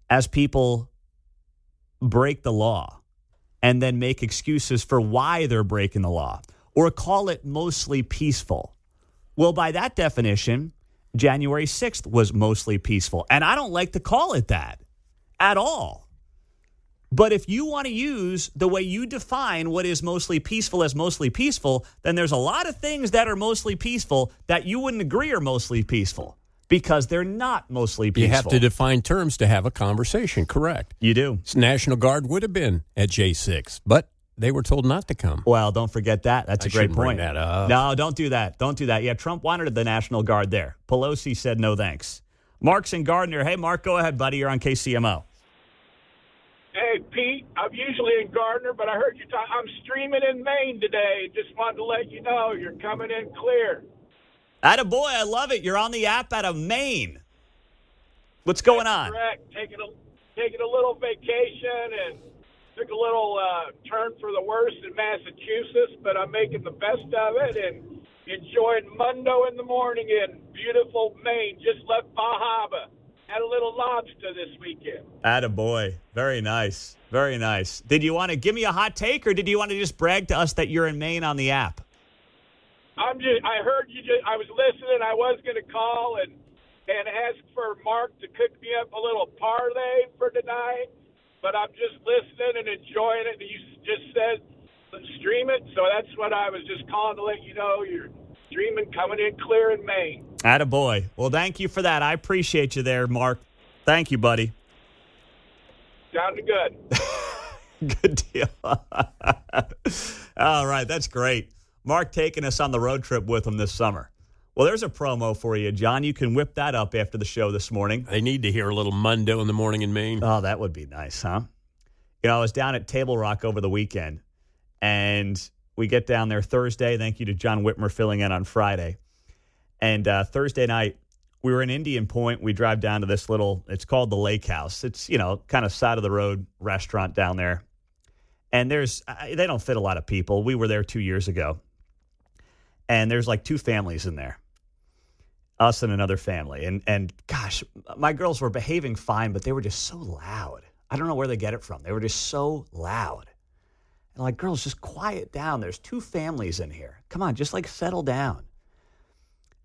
As people break the law and then make excuses for why they're breaking the law or call it mostly peaceful. Well, by that definition, January 6th was mostly peaceful. And I don't like to call it that at all. But if you want to use the way you define what is mostly peaceful as mostly peaceful, then there's a lot of things that are mostly peaceful that you wouldn't agree are mostly peaceful. because they're not mostly peaceful. You have to define terms to have a conversation, correct? You do. National Guard would have been at J6, but they were told not to come. Well, don't forget that. That's a great point. Bring that up. No, don't do that. Don't do that. Yeah, Trump wanted the National Guard there. Pelosi said no thanks. Mark's in Gardner. Hey, Mark, go ahead, buddy. You're on KCMO. Hey, Pete, I'm usually in Gardner, but I heard you talk. I'm streaming in Maine today. Just wanted to let you know you're coming in clear. Attaboy, I love it. You're on the app out of Maine. What's going on? Correct. Taking a little vacation and took a little turn for the worse in Massachusetts, but I'm making the best of it and enjoying Mundo in the morning in beautiful Maine. Just left Bahama. Had a little lobster this weekend. Attaboy. Very nice. Very nice. Did you want to give me a hot take, or did you want to just brag to us that you're in Maine on the app? I heard you I was listening. I was going to call and ask for Mark to cook me up a little parlay for tonight, but I'm just listening and enjoying it. And you just said stream it, so that's what I was just calling to let you know. You're streaming, coming in clear in Maine. Attaboy. Well, thank you for that. I appreciate you there, Mark. Thank you, buddy. Sounded good. Good deal. All right, that's great. Mark taking us on the road trip with him this summer. Well, there's a promo for you, John. You can whip that up after the show this morning. They need to hear a little Mundo in the morning in Maine. Oh, that would be nice, huh? You know, I was down at Table Rock over the weekend, and we get down there Thursday. Thank you to John Whitmer filling in on Friday. And Thursday night, we were in Indian Point. We drive down to this it's called the Lake House. It's, kind of side of the road restaurant down there. And they don't fit a lot of people. We were there 2 years ago. And there's like two families in there, us and another family. And gosh, my girls were behaving fine, but they were just so loud. I don't know where they get it from. They were just so loud. And like, girls, just quiet down. There's two families in here. Come on, just like settle down.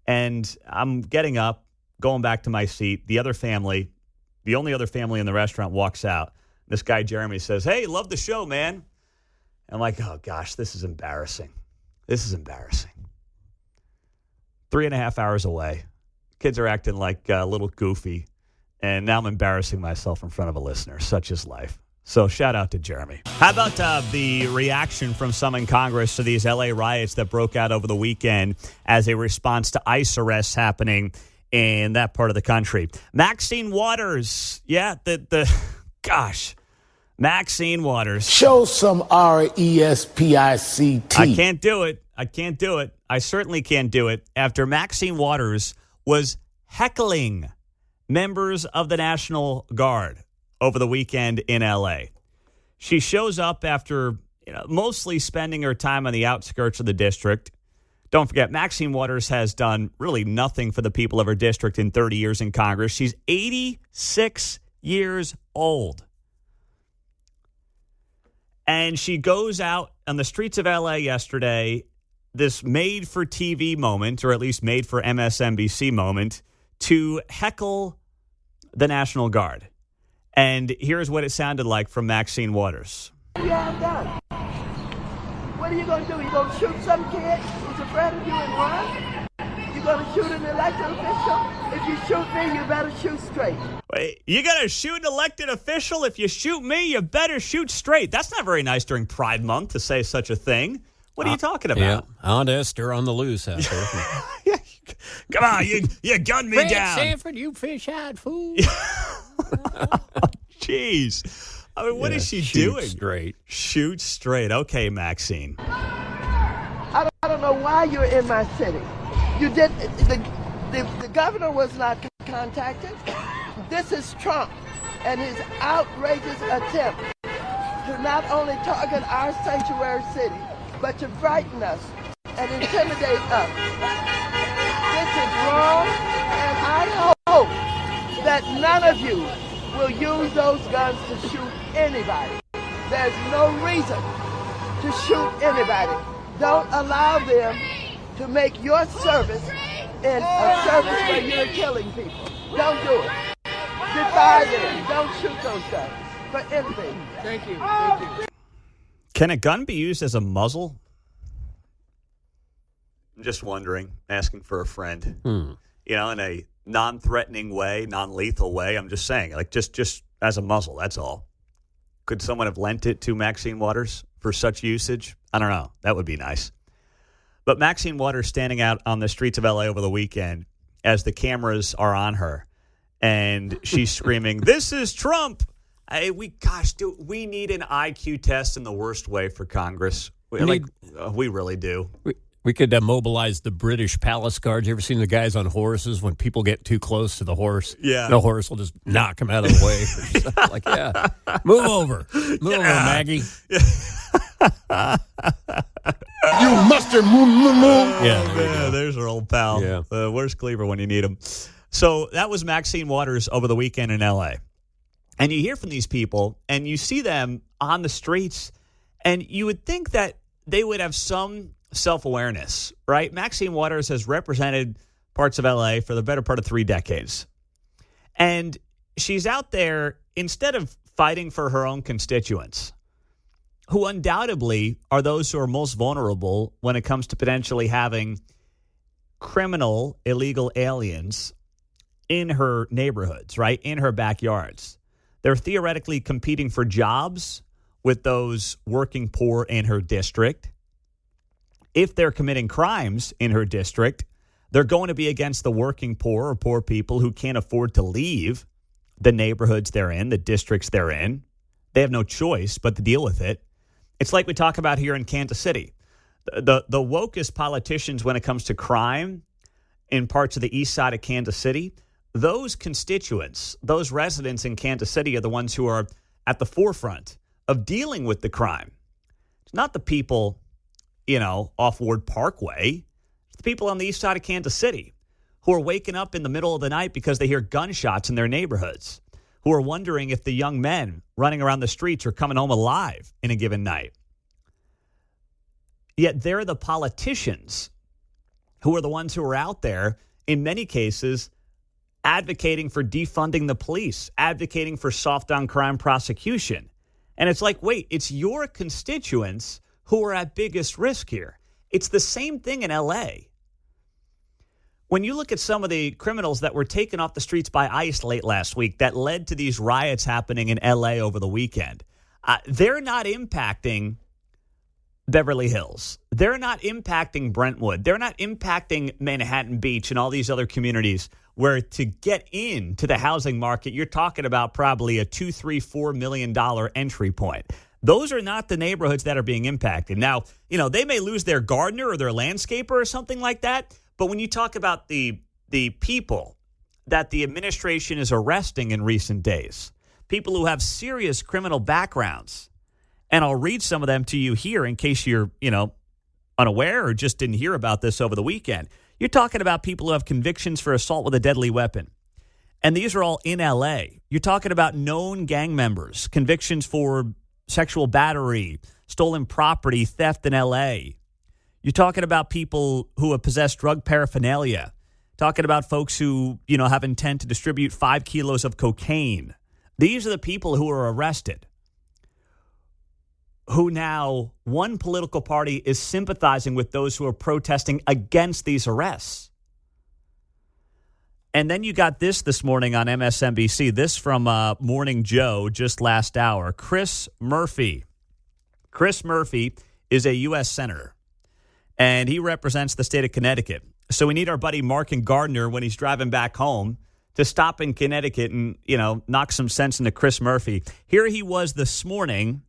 And I'm getting up, going back to my seat. The only other family in the restaurant walks out. This guy, Jeremy, says, "Hey, love the show, man." I'm like, oh, gosh, this is embarrassing. This is embarrassing. 3.5 hours away. Kids are acting like a little goofy. And now I'm embarrassing myself in front of a listener. Such is life. So shout out to Jeremy. How about the reaction from some in Congress to these L.A. riots that broke out over the weekend as a response to ICE arrests happening in that part of the country? Maxine Waters. Yeah, Maxine Waters. Show some RESPICT. I can't do it. I certainly can't do it after Maxine Waters was heckling members of the National Guard over the weekend in L.A. She shows up after mostly spending her time on the outskirts of the district. Don't forget, Maxine Waters has done really nothing for the people of her district in 30 years in Congress. She's 86 years old. And she goes out on the streets of L.A. yesterday, this made-for-TV moment, or at least made-for-MSNBC moment, to heckle the National Guard. And here's what it sounded like from Maxine Waters. What are you done? What are you going to do? You going to shoot some kid who's afraid of you and run? You going to shoot an elected official? If you shoot me, you better shoot straight. Wait, you got to shoot an elected official? If you shoot me, you better shoot straight. That's not very nice during Pride Month to say such a thing. What are you talking about? Yeah, Aunt Esther on the loose out there. Come on, you gunned me Fred down. Sanford, you fish-eyed fool. Jeez. I mean, what is she doing? Shoot straight. Shoot straight. Okay, Maxine. I don't know why you're in my city. You did the governor was not contacted. This is Trump and his outrageous attempt to not only target our sanctuary city, but to frighten us and intimidate us. This is wrong, and I hope that none of you will use those guns to shoot anybody. There's no reason to shoot anybody. Don't allow them to make your service in a service where you're killing people. Don't do it. Defy them. Don't shoot those guns for anything. Thank you. Thank you. Can a gun be used as a muzzle? I'm just wondering, asking for a friend. In a non-threatening way, non-lethal way. I'm just saying, like just as a muzzle, that's all. Could someone have lent it to Maxine Waters for such usage? I don't know. That would be nice. But Maxine Waters standing out on the streets of L.A. over the weekend as the cameras are on her, and she's screaming, "This is Trump!" We need an IQ test in the worst way for Congress. We really do. We could mobilize the British palace guards. You ever seen the guys on horses when people get too close to the horse? Yeah. The horse will just knock them out of the way. Like, yeah, move over. Move over, Maggie. You mustard move. Yeah, there's our old pal. Yeah. Where's Cleaver when you need him? So that was Maxine Waters over the weekend in L.A. And you hear from these people, and you see them on the streets, and you would think that they would have some self-awareness, right? Maxine Waters has represented parts of L.A. for the better part of 3 decades. And she's out there, instead of fighting for her own constituents, who undoubtedly are those who are most vulnerable when it comes to potentially having criminal illegal aliens in her neighborhoods, right? In her backyards. They're theoretically competing for jobs with those working poor in her district. If they're committing crimes in her district, they're going to be against the working poor or poor people who can't afford to leave the neighborhoods they're in, the districts they're in. They have no choice but to deal with it. It's like we talk about here in Kansas City. The wokest politicians when it comes to crime in parts of the east side of Kansas City, those constituents, those residents in Kansas City are the ones who are at the forefront of dealing with the crime. It's not the people, off Ward Parkway. It's the people on the east side of Kansas City who are waking up in the middle of the night because they hear gunshots in their neighborhoods, who are wondering if the young men running around the streets are coming home alive in a given night. Yet they're the politicians who are the ones who are out there, in many cases, advocating for defunding the police, advocating for soft on crime prosecution. And it's like, wait, it's your constituents who are at biggest risk here. It's the same thing in L.A. When you look at some of the criminals that were taken off the streets by ICE late last week that led to these riots happening in L.A. over the weekend, they're not impacting Beverly Hills. They're not impacting Brentwood. They're not impacting Manhattan Beach and all these other communities where to get into the housing market, you're talking about probably a $2, $3, $4 million entry point. Those are not the neighborhoods that are being impacted. Now, they may lose their gardener or their landscaper or something like that. But when you talk about the people that the administration is arresting in recent days, people who have serious criminal backgrounds, and I'll read some of them to you here in case you're, unaware or just didn't hear about this over the weekend. You're talking about people who have convictions for assault with a deadly weapon. And these are all in L.A. You're talking about known gang members, convictions for sexual battery, stolen property, theft in L.A. You're talking about people who have possessed drug paraphernalia, talking about folks who, have intent to distribute 5 kilos of cocaine. These are the people who are arrested, who now one political party is sympathizing with those who are protesting against these arrests. And then you got this morning on MSNBC, this from Morning Joe just last hour. Chris Murphy. Chris Murphy is a U.S. senator, and he represents the state of Connecticut. So we need our buddy Mark and Gardner, when he's driving back home, to stop in Connecticut and, knock some sense into Chris Murphy. Here he was this morning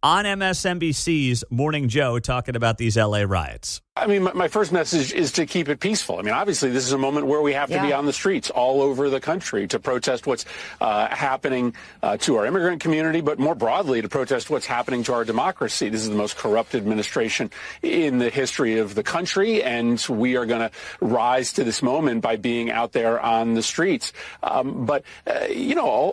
on MSNBC's Morning Joe talking about these L.A. riots. I mean, my first message is to keep it peaceful. I mean, obviously, this is a moment where we have to be on the streets all over the country to protest what's happening to our immigrant community, but more broadly to protest what's happening to our democracy. This is the most corrupt administration in the history of the country, and we are going to rise to this moment by being out there on the streets. But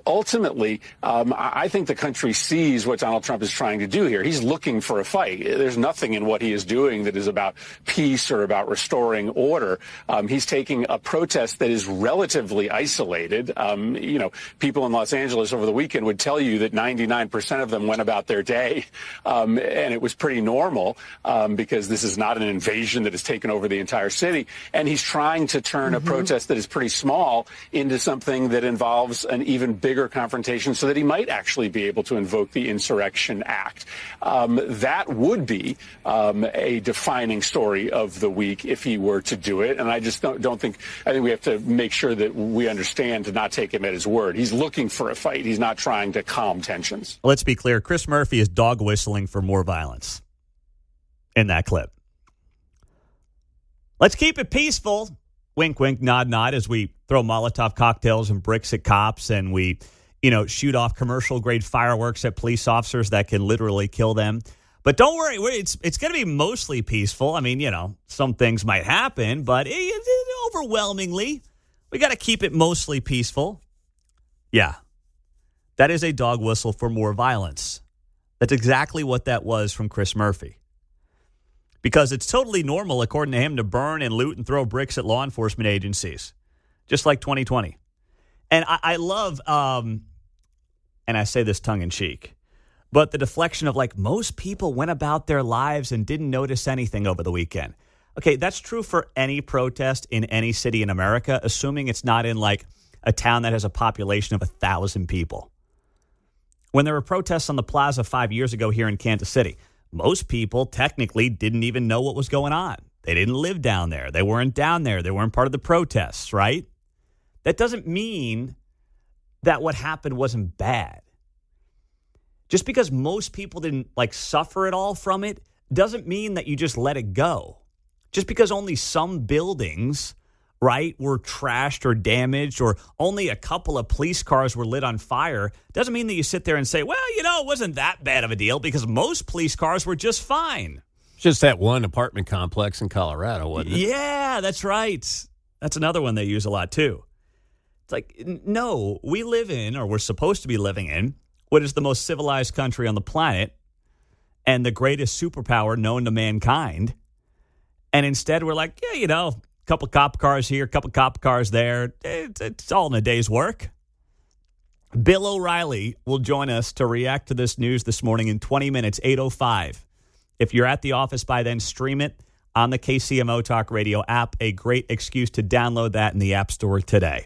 ultimately, I think the country sees what Donald Trump is trying trying to do here. He's looking for a fight. There's nothing in what he is doing that is about peace or about restoring order. He's taking a protest that is relatively isolated. People in Los Angeles over the weekend would tell you that 99% of them went about their day, and it was pretty normal because this is not an invasion that has taken over the entire city. And he's trying to turn a protest that is pretty small into something that involves an even bigger confrontation so that he might actually be able to invoke the Insurrection Act. That would be a defining story of the week if he were to do it. And I just don't think we have to make sure that we understand to not take him at his word. He's looking for a fight. He's not trying to calm tensions. Let's be clear. Chris Murphy is dog whistling for more violence in that clip. Let's keep it peaceful. Wink, wink, nod, nod, as we throw Molotov cocktails and bricks at cops and we, shoot off commercial-grade fireworks at police officers that can literally kill them. But don't worry, it's going to be mostly peaceful. I mean, some things might happen, but overwhelmingly, we got to keep it mostly peaceful. Yeah, that is a dog whistle for more violence. That's exactly what that was from Chris Murphy. Because it's totally normal, according to him, to burn and loot and throw bricks at law enforcement agencies, just like 2020. And I love, and I say this tongue-in-cheek, but the deflection of most people went about their lives and didn't notice anything over the weekend. Okay, that's true for any protest in any city in America, assuming it's not in a town that has a population of 1,000 people. When there were protests on the plaza 5 years ago here in Kansas City, most people technically didn't even know what was going on. They didn't live down there. They weren't down there. They weren't part of the protests, right? That doesn't mean that what happened wasn't bad. Just because most people didn't suffer at all from it doesn't mean that you just let it go. Just because only some buildings, right, were trashed or damaged or only a couple of police cars were lit on fire doesn't mean that you sit there and say, well, it wasn't that bad of a deal because most police cars were just fine. Just that one apartment complex in Colorado, wasn't it? Yeah, that's right. That's another one they use a lot, too. It's no, we live in, or we're supposed to be living in, what is the most civilized country on the planet and the greatest superpower known to mankind. And instead we're couple cop cars here, couple cop cars there. It's all in a day's work. Bill O'Reilly will join us to react to this news this morning in 20 minutes, 8:05. If you're at the office by then, stream it on the KCMO Talk Radio app. A great excuse to download that in the App Store today.